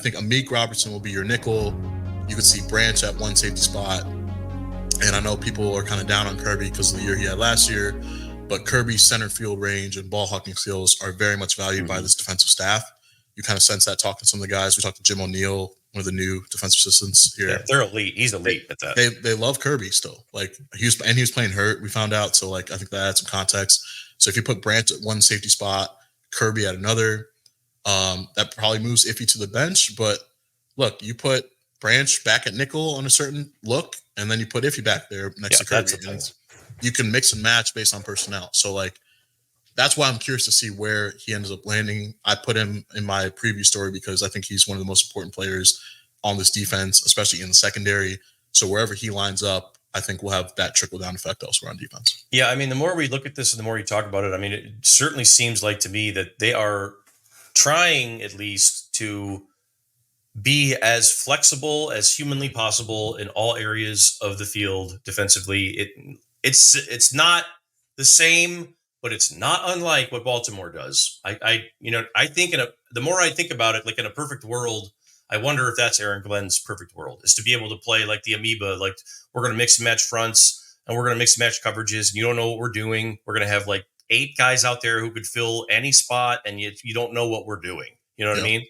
I think Amik Robertson will be your nickel. You could see Branch at one safety spot. And I know people are kind of down on Kirby because of the year he had last year, but Kirby's center field range and ball hawking skills are very much valued by this defensive staff. You kind of sense that talking to some of the guys. We talked to Jim O'Neill, one of the new defensive assistants here. Yeah, they're elite. He's elite at that. They love Kirby still. Like he was playing hurt, we found out. So like I think that adds some context. So if you put Branch at one safety spot, Kirby at another, that probably moves Iffy to the bench. But look, you put Branch back at nickel on a certain look, and then you put Iffy back there next to Kirby. You can mix and match based on personnel. So like that's why I'm curious to see where he ends up landing. I put him in my preview story because I think he's one of the most important players on this defense, especially in the secondary. So wherever he lines up, I think we'll have that trickle-down effect elsewhere on defense. Yeah, I mean, the more we look at this and the more you talk about it, I mean, it certainly seems like to me that they are trying at least to be as flexible as humanly possible in all areas of the field defensively. It's not the same, but it's not unlike what Baltimore does. I think the more I think about it, like in a perfect world, I wonder if that's Aaron Glenn's perfect world, is to be able to play like the amoeba, like we're going to mix and match fronts and we're going to mix and match coverages and you don't know what we're doing. We're going to have like 8 guys out there who could fill any spot and you don't know what we're doing. You know what I mean?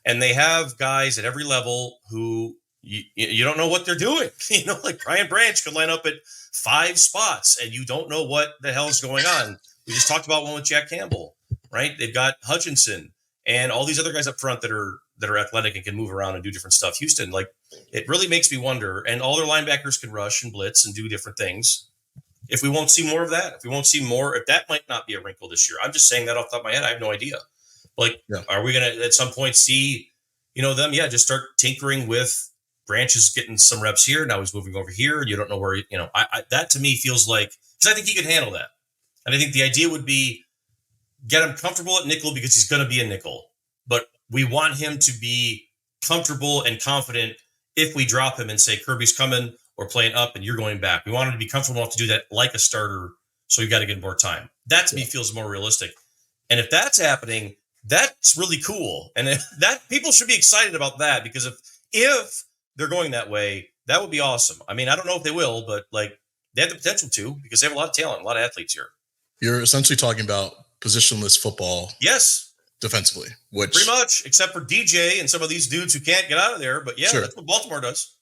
And they have guys at every level who you don't know what they're doing. You know, like Brian Branch could line up at 5 spots and you don't know what the hell is going on. We just talked about one with Jack Campbell, right? They've got Hutchinson and all these other guys up front that are athletic and can move around and do different stuff. Houston, like, it really makes me wonder. And all their linebackers can rush and blitz and do different things. If we won't see more of that, if that might not be a wrinkle this year. I'm just saying that off the top of my head. I have no idea. Like, Are we going to at some point see, them? Yeah, just start tinkering with Branches getting some reps here. Now he's moving over here. You don't know where, that to me feels like, because I think he could handle that. And I think the idea would be get him comfortable at nickel because he's going to be a nickel. But we want him to be comfortable and confident if we drop him and say Kirby's coming or playing up and you're going back. We want him to be comfortable enough to do that like a starter. So you got to get more time. That to me feels more realistic. And if that's happening, that's really cool. And that people should be excited about that, because if they're going that way, that would be awesome. I mean, I don't know if they will, but like they have the potential to, because they have a lot of talent, a lot of athletes here. You're essentially talking about positionless football. Yes. Defensively, which pretty much, except for DJ and some of these dudes who can't get out of there. But yeah, That's what Baltimore does.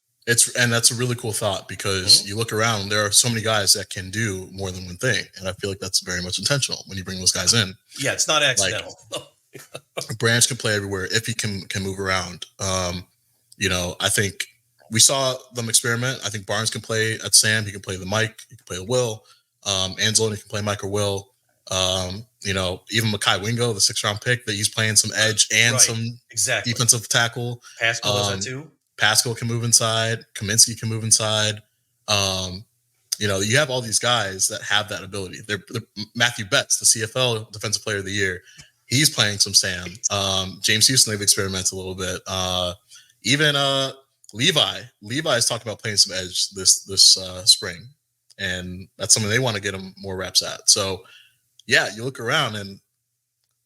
And that's a really cool thought, because you look around, there are so many guys that can do more than one thing. And I feel like that's very much intentional when you bring those guys in. Yeah, it's not accidental. Like, Branch can play everywhere if he can move around. I think we saw them experiment. I think Barnes can play at Sam. He can play the Mike. He can play the Will. Anzalone can play Mike or Will. Even Mekhi Wingo, the 6th-round pick, that he's playing some edge and some defensive tackle. Pascal does that too. Pascal can move inside. Kaminsky can move inside. You have all these guys that have that ability. They're Matthew Betts, the CFL Defensive Player of the Year. He's playing some Sam. James Houston, they've experimented a little bit. Even Levi. Levi's talking about playing some edge this spring. And that's something they want to get him more reps at. So, yeah, you look around and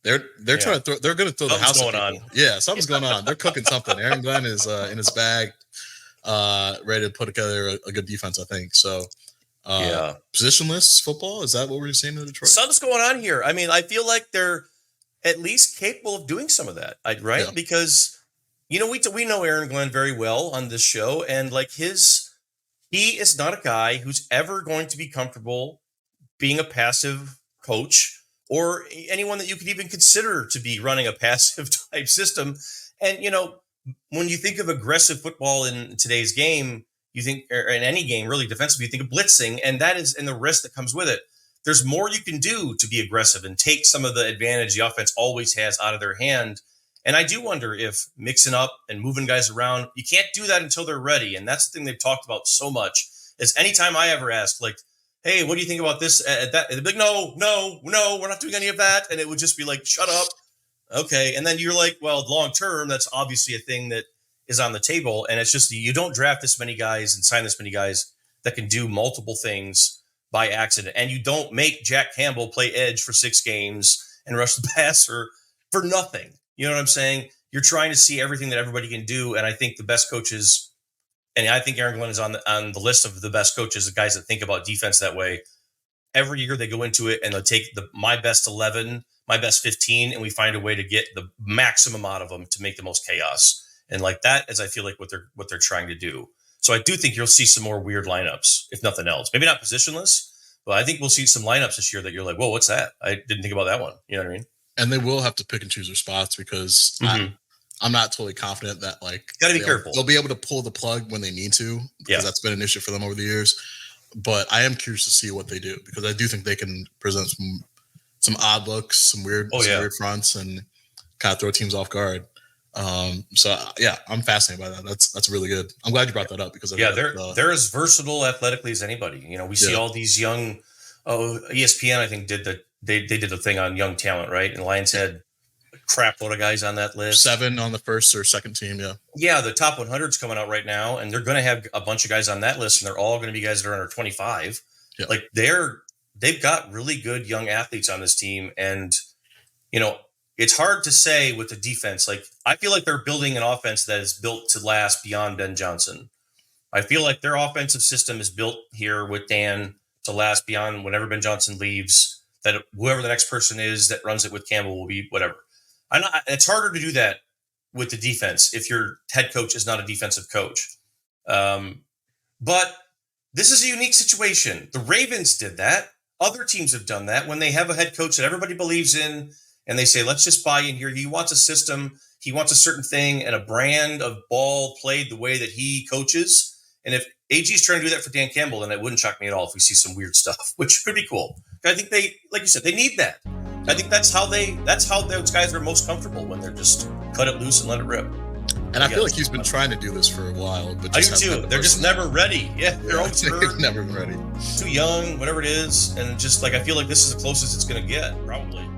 they're trying to throw. They're going to throw something's the house going on. Yeah, something's going on. They're cooking something. Aaron Glenn is in his bag, ready to put together a good defense, I think. So, positionless football, is that what we're seeing in Detroit? Something's going on here. I mean, I feel like they're at least capable of doing some of that, right? Yeah. Because we know Aaron Glenn very well on this show, and like he is not a guy who's ever going to be comfortable being a passive coach, or anyone that you could even consider to be running a passive type system. And, when you think of aggressive football in today's game, you think, or in any game really defensively, you think of blitzing, and the risk that comes with it. There's more you can do to be aggressive and take some of the advantage the offense always has out of their hand. And I do wonder if mixing up and moving guys around, you can't do that until they're ready. And that's the thing they've talked about so much, is anytime I ever ask, like, hey, what do you think about this? That? They'd be like, no, we're not doing any of that. And it would just be like, shut up. Okay. And then you're like, well, long term, that's obviously a thing that is on the table. And it's just, you don't draft this many guys and sign this many guys that can do multiple things by accident. And you don't make Jack Campbell play edge for 6 games and rush the passer for nothing. You know what I'm saying? you're trying to see everything that everybody can do. And I think the best coaches, and I think Aaron Glenn is on the list of the best coaches, the guys that think about defense that way. Every year they go into it and they'll take my best 11, my best 15, and we find a way to get the maximum out of them to make the most chaos. And like that is, I feel like what they're trying to do. So I do think you'll see some more weird lineups, if nothing else. Maybe not positionless, but I think we'll see some lineups this year that you're like, whoa, what's that? I didn't think about that one. You know what I mean? And they will have to pick and choose their spots because I'm not totally confident that gotta be careful. They'll be able to pull the plug when they need to, because that's been an issue for them over the years. But I am curious to see what they do, because I do think they can present some odd looks, some weird fronts, and kind of throw teams off guard. So yeah, I'm fascinated by that. That's really good. I'm glad you brought that up, because they're as versatile athletically as anybody. You know, we see all these young. ESPN I think did they did a thing on young talent, right? And Lions had a crap load of guys on that list. 7 on the first or second team, yeah. The top 100's coming out right now, and they're going to have a bunch of guys on that list, and they're all going to be guys that are under 25. Yeah. Like they've got really good young athletes on this team, and you know, it's hard to say with the defense. Like, I feel like they're building an offense that is built to last beyond Ben Johnson. I feel like their offensive system is built here with Dan to last beyond whenever Ben Johnson leaves, that whoever the next person is that runs it with Campbell will be whatever. It's harder to do that with the defense if your head coach is not a defensive coach. But this is a unique situation. The Ravens did that. Other teams have done that when they have a head coach that everybody believes in, and they say, let's just buy in here. He wants a system. He wants a certain thing and a brand of ball played the way that he coaches. And if AG is trying to do that for Dan Campbell, then it wouldn't shock me at all if we see some weird stuff, which could be cool. I think they, like you said, they need that. I think that's how those guys are most comfortable, when they're just cut it loose and let it rip. And I feel like he's been trying to do this for a while, but I do too. They're just never ready. Yeah, they're always hurt. Never been ready. Too young, whatever it is, and just like I feel like this is the closest it's going to get, probably.